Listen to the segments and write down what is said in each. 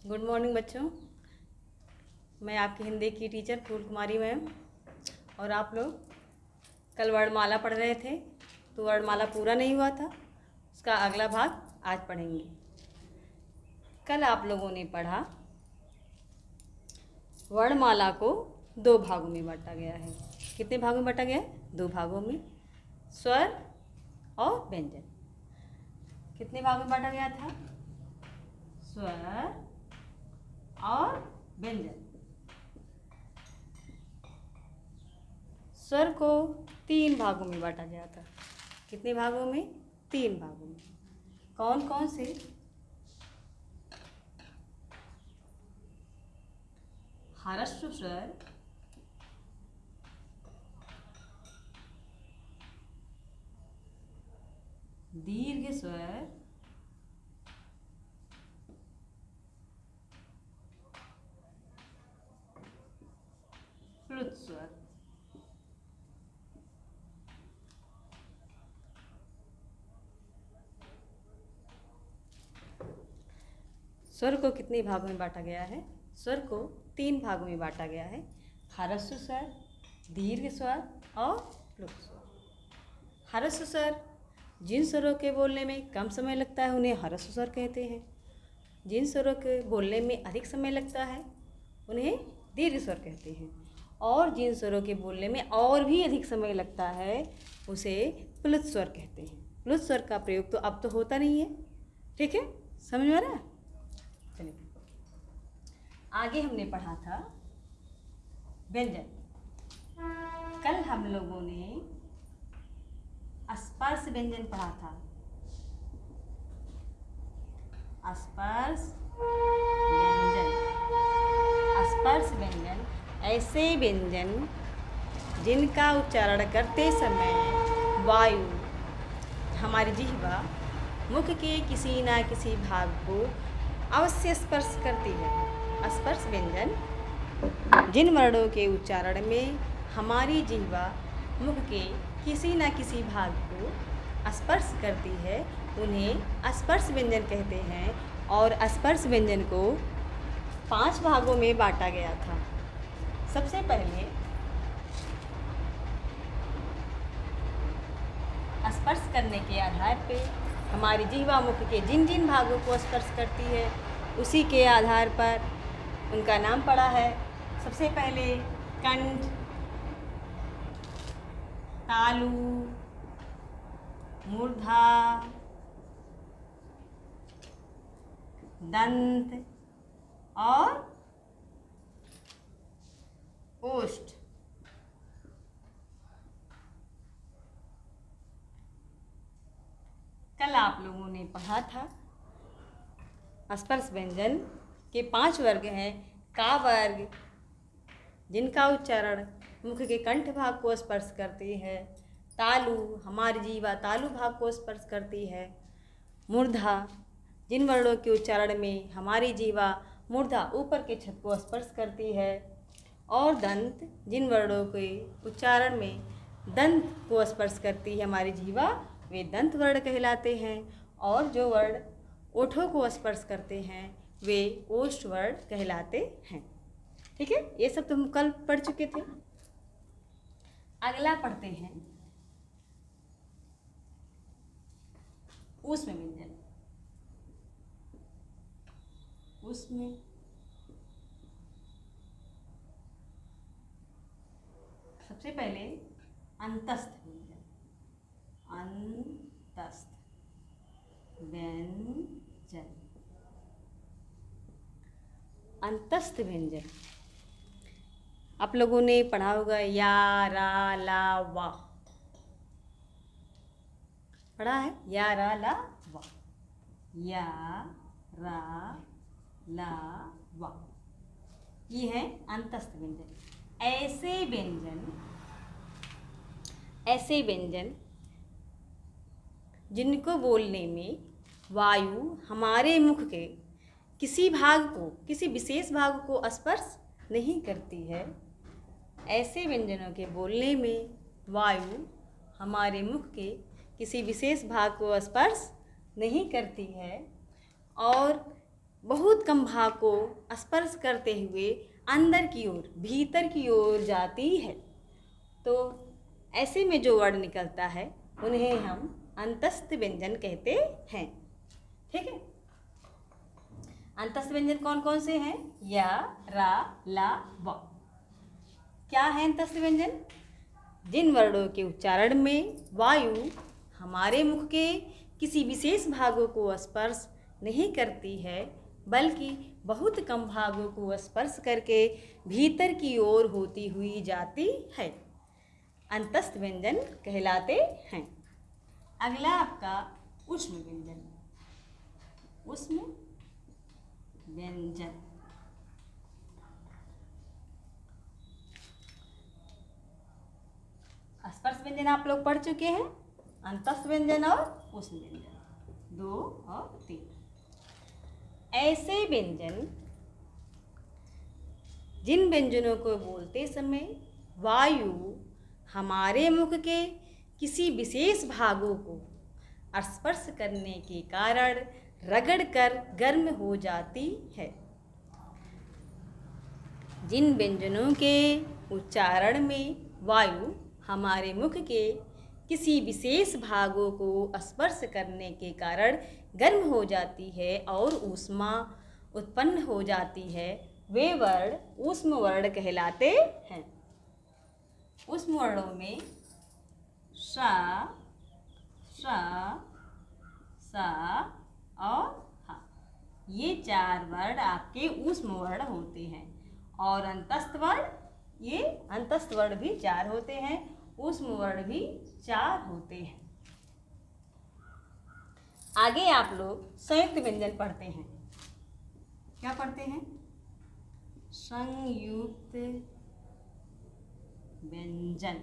Good morning बच्चों। मैं आपकी हिंदी की टीचर फूल कुमारी मैम। और आप लोग कल वर्णमाला पढ़ रहे थे तो वर्णमाला पूरा नहीं हुआ था, उसका अगला भाग आज पढ़ेंगे। कल आप लोगों ने पढ़ा वर्णमाला को दो भागों में बांटा गया है। कितने भागों में बांटा गया है? दो भागों में, स्वर और व्यंजन। कितने भागों में बांटा गया था? स्वर और व्यंजन। स्वर को 3 भागों में बांटा गया था। कितने भागों में? 3 भागों में। कौन कौन से? ह्रस्व स्वर, दीर्घ स्वर, प्लुत स्वर। स्वर को कितने भागों में बांटा गया है? स्वर को 3 भागों में बांटा गया है। ह्रस्व स्वर, दीर्घ स्वर और प्लुत स्वर। ह्रस्व स्वर जिन स्वरों के बोलने में कम समय लगता है उन्हें ह्रस्व स्वर कहते हैं। जिन स्वरों के बोलने में अधिक समय लगता है उन्हें दीर्घ स्वर कहते हैं। और जिन स्वरों के बोलने में और भी अधिक समय लगता है उसे प्लुत स्वर कहते हैं। प्लुत स्वर का प्रयोग तो अब तो होता नहीं है, ठीक है? समझ में आ रहा है? चलिए आगे हमने पढ़ा था व्यंजन। कल हम लोगों ने स्पर्श व्यंजन पढ़ा था। स्पर्श व्यंजन। स्पर्श व्यंजन ऐसे व्यंजन जिनका उच्चारण करते समय वायु हमारी जिह्वा मुख के किसी न किसी भाग को अवश्य स्पर्श करती है। स्पर्श व्यंजन जिन वर्णों के उच्चारण में हमारी जिह्वा मुख के किसी न किसी भाग को स्पर्श करती है उन्हें स्पर्श व्यंजन कहते हैं। और स्पर्श व्यंजन को 5 भागों में बांटा गया था। सबसे पहले स्पर्श करने के आधार पे हमारी जिह्वा मुख के जिन जिन भागों को स्पर्श करती है उसी के आधार पर उनका नाम पड़ा है। सबसे पहले कंठ, तालु, मूर्धा, दंत और ओष्ठ। कल आप लोगों ने पढ़ा था स्पर्श व्यंजन के 5 वर्ग हैं। का वर्ग जिनका उच्चारण मुख के कंठ भाग को स्पर्श करती है। तालु हमारी जीवा तालु भाग को स्पर्श करती है। मूर्धा जिन वर्णों के उच्चारण में हमारी जीवा मूर्धा ऊपर के छत को स्पर्श करती है। और दंत जिन वर्णों के उच्चारण में दंत को स्पर्श करती है हमारी जीवा वे दंत वर्ण कहलाते हैं। और जो वर्ण ओठों को स्पर्श करते हैं वे ओष्ठ वर्ण कहलाते हैं। ठीक है, ये सब तो हम कल पढ़ चुके थे। अगला पढ़ते हैं ऊष्म व्यंजन। ऊष्म सबसे पहले अंतस्थ व्यंजन। अंतस्थ व्यंजन। अंतस्थ व्यंजन आप लोगों ने पढ़ा होगा या, रा, ला, वा। पढ़ा है या, रा, ला, वा। या, रा, ला, वा। ये है अंतस्थ व्यंजन। ऐसे व्यंजन जिनको बोलने में वायु हमारे मुख के किसी भाग को, किसी विशेष भाग को स्पर्श नहीं करती है। ऐसे व्यंजनों के बोलने में वायु हमारे मुख के किसी विशेष भाग को स्पर्श नहीं करती है और बहुत कम भाग को स्पर्श करते हुए अंदर की ओर, भीतर की ओर जाती है। तो ऐसे में जो वर्ण निकलता है उन्हें हम अंतस्थ व्यंजन कहते हैं। ठीक है, अंतस्थ व्यंजन कौन कौन से हैं? या, रा, ला, व। क्या है अंतस्थ व्यंजन? जिन वर्णों के उच्चारण में वायु हमारे मुख के किसी विशेष भागों को स्पर्श नहीं करती है, बल्कि बहुत कम भागों को स्पर्श करके भीतर की ओर होती हुई जाती है, अंतस्थ व्यंजन कहलाते हैं। अगला आपका ऊष्म व्यंजन। ऊष्म व्यंजन स्पर्श व्यंजन आप लोग पढ़ चुके हैं, अंतस्थ व्यंजन और ऊष्म व्यंजन 2 और 3। ऐसे व्यंजन जिन व्यंजनों को बोलते समय वायु हमारे मुख के किसी विशेष भागों को स्पर्श करने के कारण रगड़कर गर्म हो जाती है। जिन व्यंजनों के उच्चारण में वायु हमारे मुख के किसी विशेष भागों को स्पर्श करने के कारण गर्म हो जाती है और ऊष्मा उत्पन्न हो जाती है, वे वर्ण ऊष्म वर्ण कहलाते हैं। ऊष्म वर्णों में सा, सा, सा और हा, ये 4 वर्ण आपके ऊष्म वर्ण होते हैं। और अंतस्थ वर्ण, ये अंतस्थ वर्ण भी 4 होते हैं, ऊष्म वर्ण भी 4 होते हैं। आगे आप लोग संयुक्त व्यंजन पढ़ते हैं। क्या पढ़ते हैं? संयुक्त व्यंजन।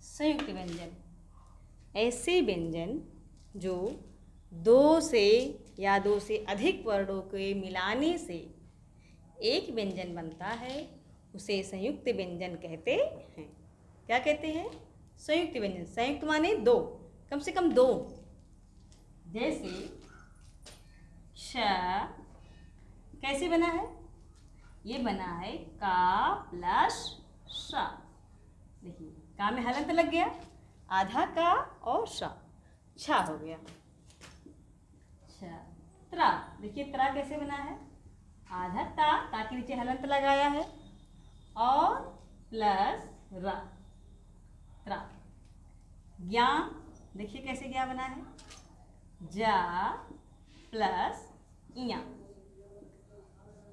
संयुक्त व्यंजन ऐसे व्यंजन जो 2 से या 2 से अधिक वर्णों के मिलाने से एक व्यंजन बनता है, उसे संयुक्त व्यंजन कहते हैं। क्या कहते हैं? संयुक्त व्यंजन। संयुक्त माने 2, कम से कम 2। जैसे श कैसे बना है? ये बना है का प्लस सा। देखिए, का में हलंत लग गया, आधा का और सा, छा हो गया। त्रा, देखिए त्रा कैसे बना है? आधा ता के नीचे हलंत लगाया है और प्लस रा, त्रा। ज्ञा, देखिए कैसे ज्ञा बना है? जा प्लस इया,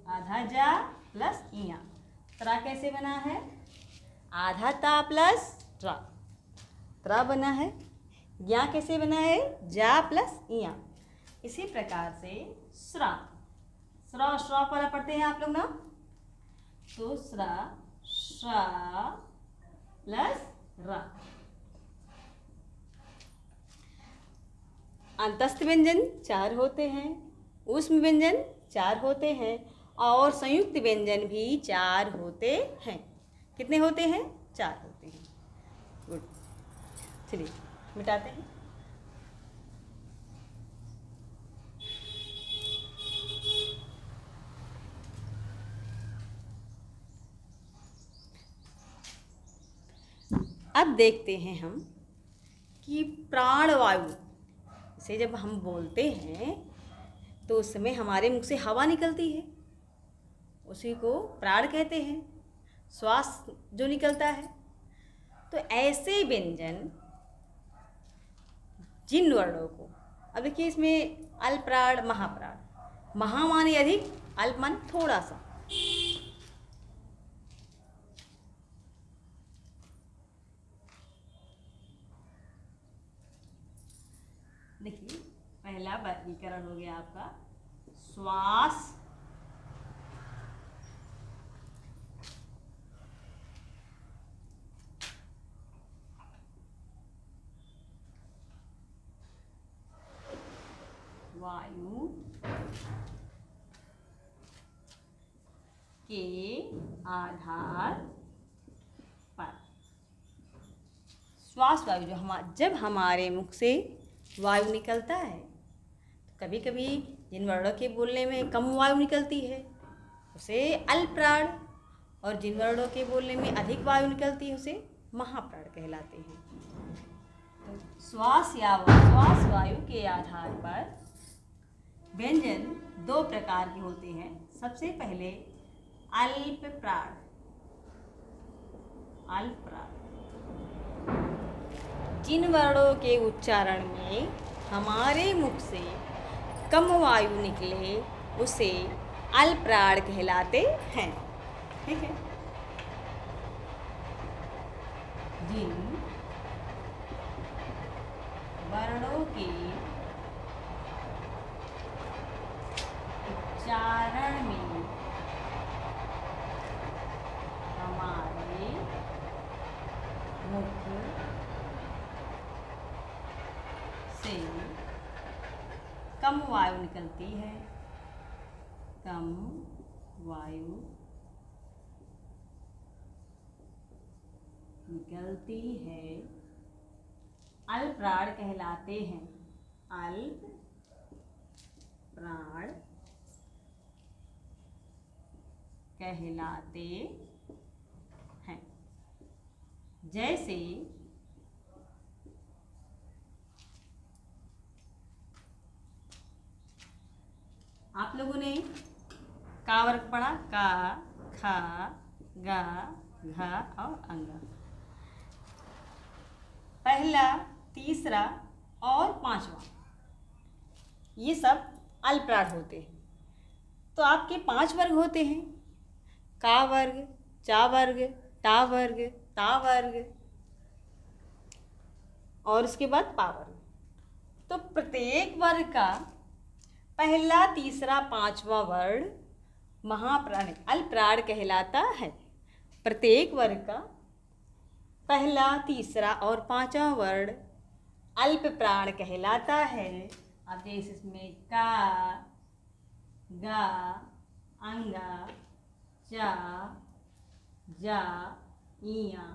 आधा जा प्लस इया। त्रा कैसे बना है? आधा ता प्लस त्रा, त्रा बना है। ज्ञा कैसे बना है? जा प्लस इया। इसी प्रकार से स्रा, स्रा और श्रा पर पढ़ते हैं आप लोग ना, तो स्रा, श्रा प्लस रा। अंतस्थ व्यंजन 4 होते हैं, ऊष्म व्यंजन 4 होते हैं और संयुक्त व्यंजन भी 4 होते हैं। कितने होते हैं? 4 होते हैं। गुड, चलिए मिटाते हैं। अब देखते हैं हम कि प्राणवायु से जब हम बोलते हैं तो उस समय हमारे मुख से हवा निकलती है, उसी को प्राण कहते हैं, श्वास जो निकलता है। तो ऐसे व्यंजन जिन वर्णों को, अब देखिए इसमें अल्पप्राण, महाप्राण। महा माने अधिक, अल्प मान थोड़ा सा। देखिए पहला वर्गीकरण हो गया आपका श्वास, वायु के आधार पर। श्वास वायु जो जब हमारे मुख से वायु निकलता है कभी कभी जिन वर्णों के बोलने में कम वायु निकलती है उसे अल्प प्राण, और जिन वर्णों के बोलने में अधिक वायु निकलती है उसे महाप्राण कहलाते हैं। तो श्वास या श्वास वायु के आधार पर व्यंजन दो प्रकार के होते हैं। सबसे पहले अल्प प्राण। अल्प प्राण जिन वर्णों के उच्चारण में हमारे मुख से कम वायु निकले उसे अल्प प्राण कहलाते हैं। ठीक है। जिन वर्णों के उच्चारण में हमारे मुख से कम वायु निकलती है, कम वायु निकलती है, अल्प प्राण कहलाते हैं। अल्प प्राण कहलाते हैं। जैसे आप लोगों ने का वर्ग पढ़ा, का, खा, गा, घा और अंगा। पहला, तीसरा और पांचवा ये सब अल्प प्राण होते हैं। तो आपके 5 वर्ग होते हैं, का वर्ग, चा वर्ग, टा वर्ग, ता वर्ग और उसके बाद पा वर्ग। तो प्रत्येक वर्ग का पहला, तीसरा, पांचवा वर्ण महाप्राण अल्प प्राण कहलाता है। प्रत्येक वर्ग का पहला, तीसरा और पांचवा वर्ण अल्प प्राण कहलाता है। अब जैसे इसमें का, गा, अंगा, चा, जा, इया,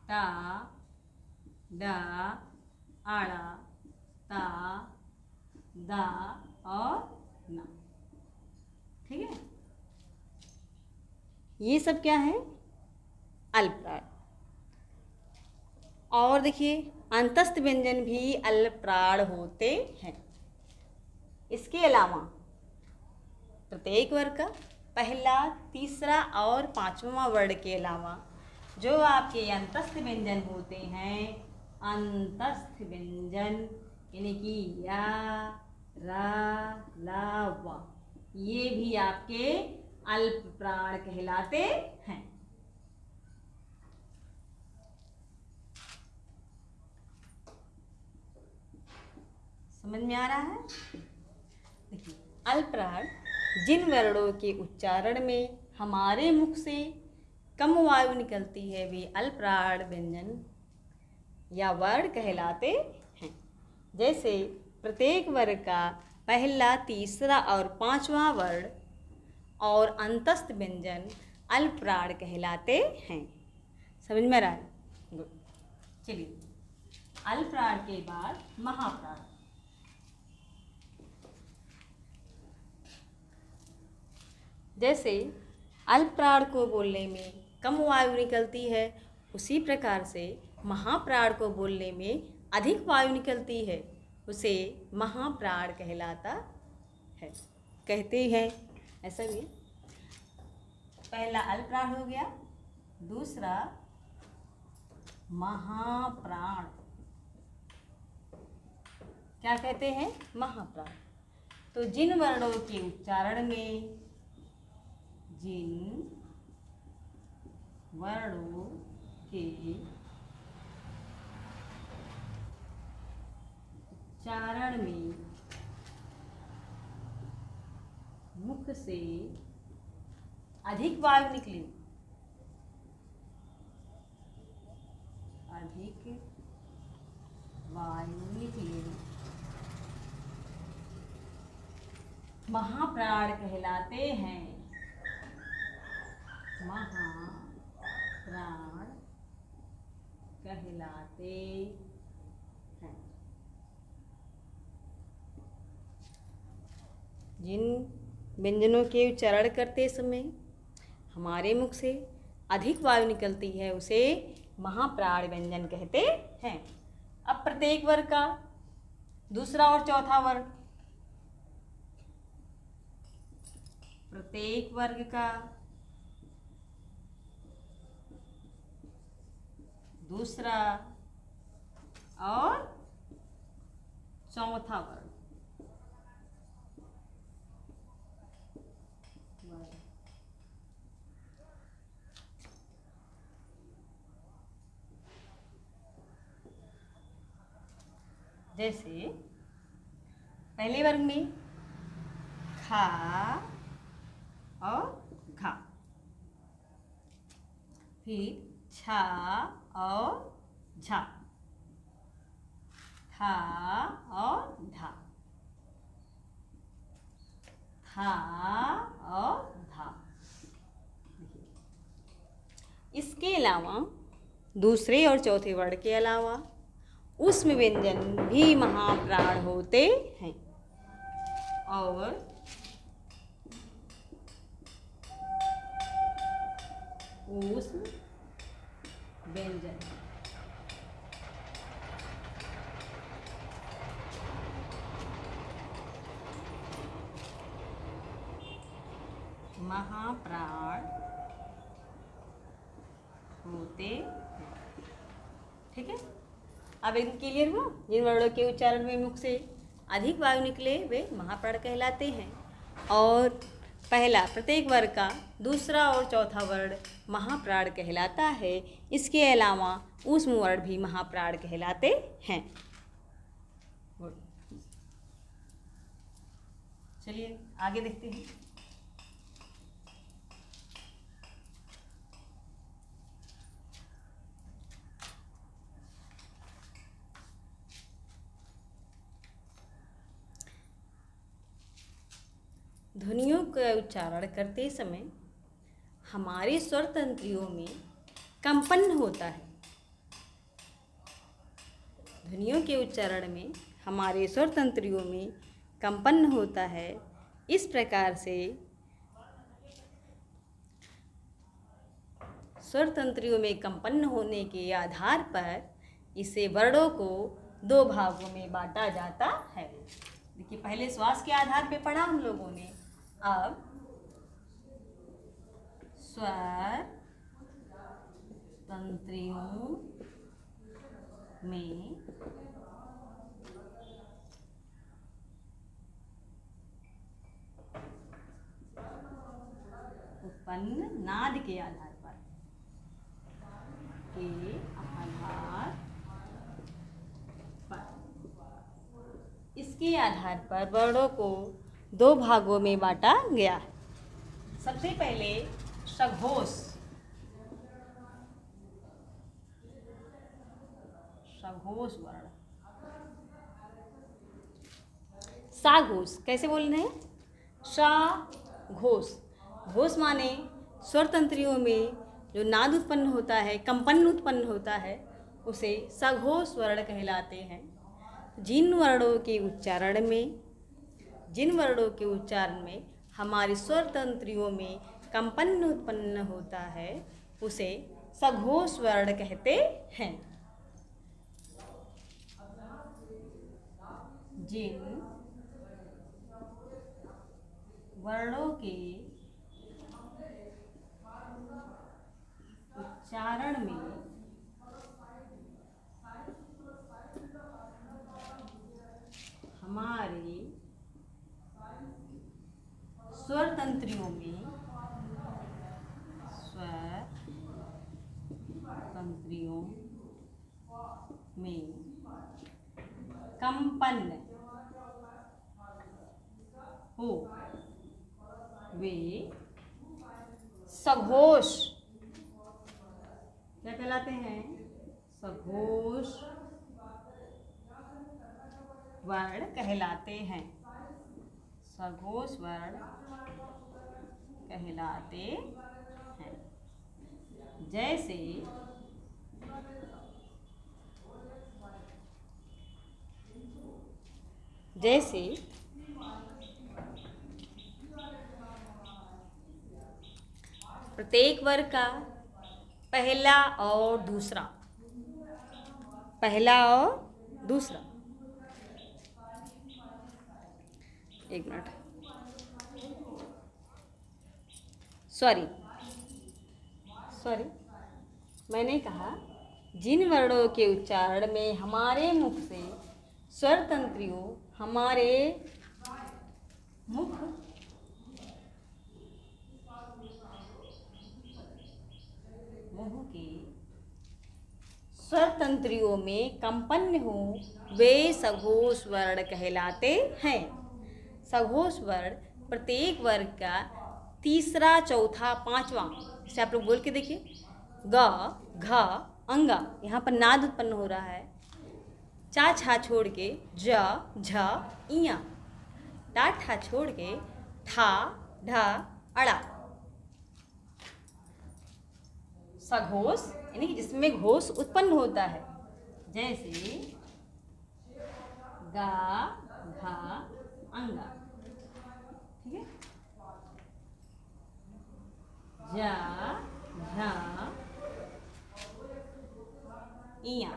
टा, डा, आड़ा, ता, दा और ना। ठीक है। ये सब क्या है? अल्प प्राण। और देखिए अंतस्थ व्यंजन भी अल्प प्राण होते हैं। इसके अलावा प्रत्येक वर्ग का पहला, तीसरा और पांचवा वर्ण के अलावा जो आपके अंतस्थ व्यंजन होते हैं, अंतस्थ व्यंजन यानी कि या, रा, ला, वा, ये भी आपके अल्प प्राण कहलाते हैं। समझ में आ रहा है? देखिए अल्प प्राण जिन वर्णों के उच्चारण में हमारे मुख से कम वायु निकलती है वे अल्प प्राण व्यंजन या वर्ण कहलाते हैं। जैसे प्रत्येक वर्ग का पहला, तीसरा और पांचवा वर्ण और अंतस्थ व्यंजन अल्प प्राण कहलाते हैं। समझ में आ रहा है? गुड। चलिए अल्प प्राण के बाद महाप्राण। जैसे अल्प प्राण को बोलने में कम वायु निकलती है उसी प्रकार से महाप्राण को बोलने में अधिक वायु निकलती है उसे महाप्राण कहलाता है, कहते हैं। ऐसा भी पहला अल्प प्राण हो गया, दूसरा महाप्राण। क्या कहते हैं? महाप्राण। तो जिन वर्णों के उच्चारण में, जिन वर्णों के उच्चारण में मुख से अधिक वायु निकले, अधिक वायु निकले, महाप्राण कहलाते हैं। महाप्राण कहलाते हैं। जिन व्यंजनों के उच्चारण करते समय हमारे मुख से अधिक वायु निकलती है उसे महाप्राण व्यंजन कहते हैं। अब प्रत्येक वर्ग का दूसरा और चौथा वर्ग, प्रत्येक वर्ग का दूसरा और चौथा वर्ग। जैसे पहले वर्ग में खा और घा, फिर छा और झा, था और धा, था और धा। इसके अलावा दूसरे और चौथे वर्ण के अलावा उसमें व्यंजन भी महाप्राण होते हैं और ऊष्म व्यंजन महाप्राण होते हैं। ठीक है, अब इन क्लियर हुआ। जिन वर्णों के उच्चारण में मुख से अधिक वायु निकले वे महाप्राण कहलाते हैं। और पहला प्रत्येक वर्ग का दूसरा और चौथा वर्ण महाप्राण कहलाता है। इसके अलावा ऊष्म वर्ण भी महाप्राण कहलाते हैं। चलिए आगे देखते हैं। ध्वनियों का उच्चारण करते समय हमारे स्वर तंत्रियों में कंपन होता है। ध्वनियों के उच्चारण में हमारे स्वर तंत्रियों में कंपन होता है। इस प्रकार से स्वर तंत्रियों में कंपन होने के आधार पर इसे वर्णों को दो भागों में बांटा जाता है। देखिए, पहले श्वास के आधार पे पढ़ा हम लोगों ने, अब स्वर तंत्रियों में उत्पन्न नाद के आधार पर इसके आधार पर वर्णों को दो भागों में बांटा गया है। सबसे पहले सघोष, सघोष वर्ण, साघोष कैसे बोल रहे हैं? साघोष। घोष माने स्वर तंत्रियों में जो नाद उत्पन्न होता है, कंपन उत्पन्न होता है, उसे सघोष वर्ण कहलाते हैं। जिन वर्णों के उच्चारण में हमारे स्वर तंत्रियों में कंपन उत्पन्न होता है उसे सघोष वर्ण कहते हैं। जिन वर्णों के उच्चारण में हमारे स्वर तंत्रियों में कंपन हो वे सघोष क्या कहलाते हैं? सघोष वर्ण कहलाते हैं। सघोष वर्ण कहलाते हैं। जैसे जैसे प्रत्येक वर्ग का पहला और दूसरा, पहला और दूसरा, एक मिनट, सॉरी, मैंने कहा जिन वर्णों के उच्चारण में हमारे मुख से स्वर तंत्रियों, हमारे मुख के स्वर तंत्रियों में कंपन हो, वे सघोष वर्ण कहलाते हैं। सघोष वर्ण प्रत्येक वर्ग का तीसरा, चौथा, पांचवा, इसे आप लोग बोल के देखिए, ग, घ, अंगा, यहाँ पर नाद उत्पन्न हो रहा है। चा छा छोड़ के ज, झ, इया, टा ठा छोड़ के था, ढ, अड़ा। सघोष यानी कि जिसमें घोष उत्पन्न होता है, जैसे गा, घा, अंगा, ठीक है, जा, झा, इया,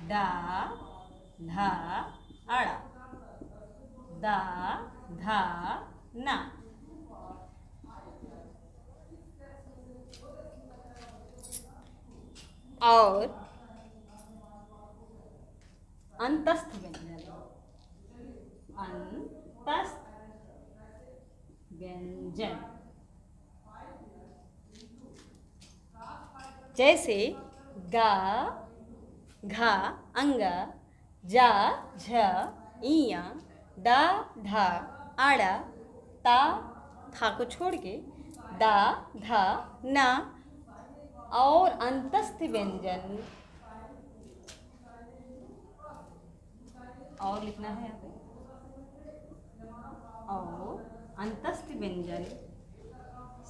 डा, धा, अड़ा, दा, धा, ना। और अंतस्थ व्यंजन, अंतस्थ व्यंजन, जैसे गा, घा, अंगा, जा, झ, इया, डा, ढा, आड़ा, ता, था को छोड़ के दा, धा, ना। और अंतस्थ व्यंजन, और लिखना है यहाँ पे, और अंतस्थ व्यंजन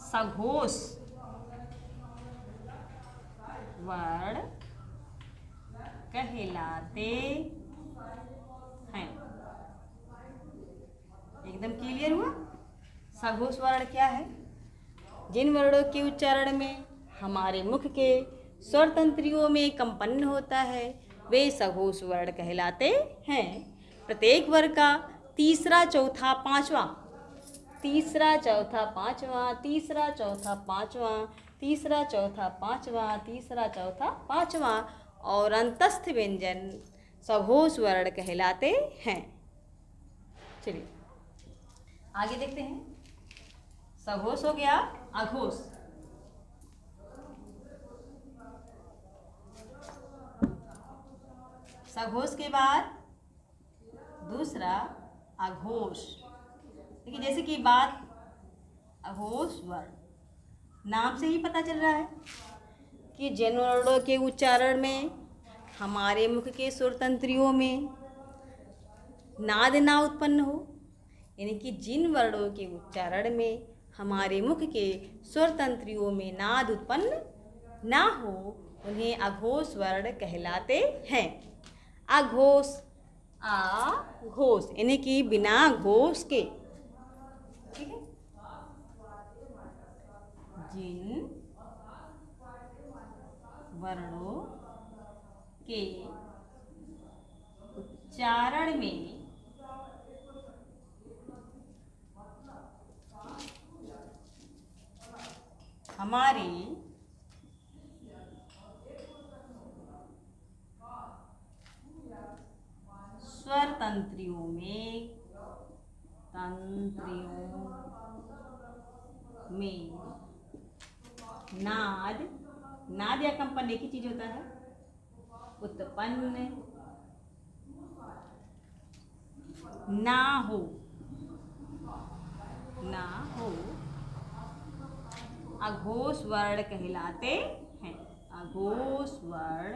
सघोष वर्ण कहलाते हैं। एकदम क्लियर हुआ? सघोष वर्ण क्या है? जिन वर्णों के उच्चारण में हमारे मुख के स्वर तंत्रियों में कंपन होता है, वे सघोष वर्ण कहलाते हैं। प्रत्येक वर्ग का तीसरा, चौथा, पांचवा, तीसरा, चौथा, पांचवा, तीसरा, चौथा, पांचवा, तीसरा, चौथा, पांचवा, तीसरा, चौथा, पांचवा और अंतस्थ व्यंजन सघोष वर्ण कहलाते हैं। चलिए आगे देखते हैं। सघोष हो गया अघोष। सघोष के बाद दूसरा अघोष। देखिए जैसे कि बात अघोष वर्ण, नाम से ही पता चल रहा है कि जिन वर्णों के उच्चारण में हमारे मुख के स्वर तंत्रियों में नाद ना उत्पन्न हो, यानी कि जिन वर्णों के उच्चारण में हमारे मुख के स्वर तंत्रियों में नाद उत्पन्न ना हो, उन्हें अघोष वर्ण कहलाते हैं। अघोष, आ घोष यानी कि बिना घोष के, ठीक है। जिन वर्णों के उच्चारण में हमारे स्वर तंत्रियों में नाद, नाद या कंपन एक ही चीज होता है, उत्पन्न ना हो, ना हो, अघोष वर्ण कहलाते हैं। अघोष वर्ण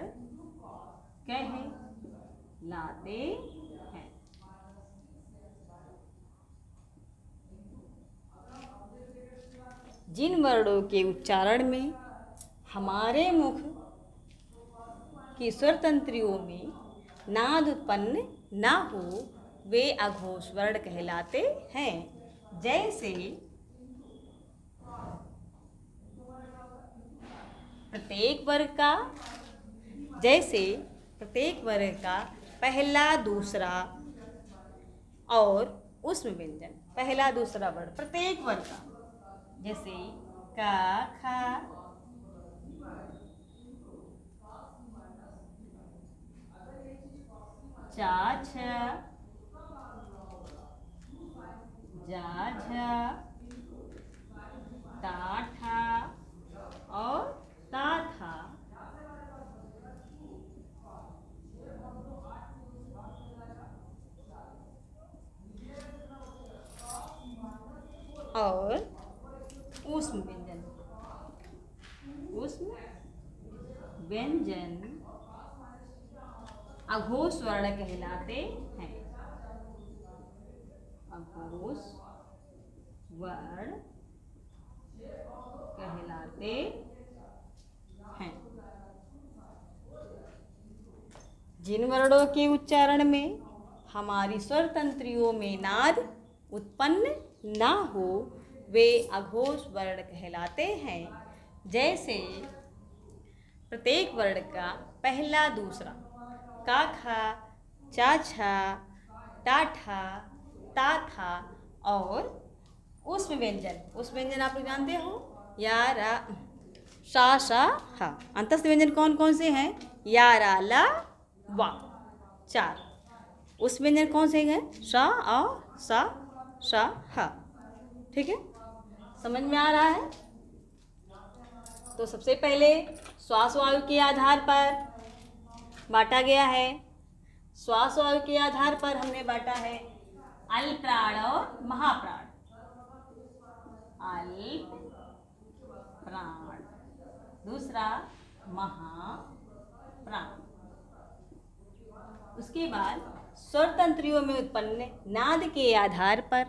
कहलाते हैं। जिन वर्णों के उच्चारण में हमारे मुख कि स्वर तंत्रियों में नाद उत्पन्न ना हो वे अघोष वर्ण कहलाते हैं। जैसे प्रत्येक वर्ग का पहला दूसरा और उसमें व्यंजन, पहला दूसरा वर्ण प्रत्येक वर्ग का, जैसे का खा, चा छ, जा झा, ता ठा और ता था। और ऊष्म व्यंजन अघोष वर्ण कहलाते हैं। अघोष वर्ण कहलाते हैं। जिन वर्णों के उच्चारण में हमारी स्वर तंत्रियों में नाद उत्पन्न ना हो वे अघोष वर्ण कहलाते हैं। जैसे प्रत्येक वर्ण का पहला दूसरा का खा, चा छा, टा ठा, ता था और उसमें व्यंजन आप लोग जानते हो, या रा, सा सा हा। अंतस्थ व्यंजन कौन कौन से हैं? या रा ला वा, 4। उस व्यंजन कौन से हैं? सा और सा हा। ठीक है, समझ में आ रहा है? तो सबसे पहले श्वास वायु के आधार पर बांटा गया है। श्वास वायु के आधार पर हमने बांटा है अल्प प्राण और महाप्राण। अल्प प्राण, दूसरा महाप्राण। उसके बाद स्वर तंत्रियों में उत्पन्न नाद के आधार पर,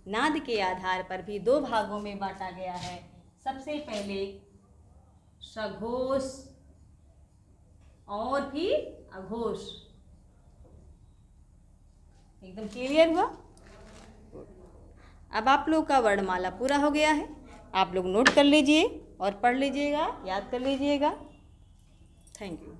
नाद के आधार पर भी 2 भागों में बांटा गया है। सबसे पहले सघोष और फिर अघोष। एकदम क्लियर हुआ? अब आप लोग का वर्णमाला पूरा हो गया है। आप लोग नोट कर लीजिए और पढ़ लीजिएगा, याद कर लीजिएगा। Thank you.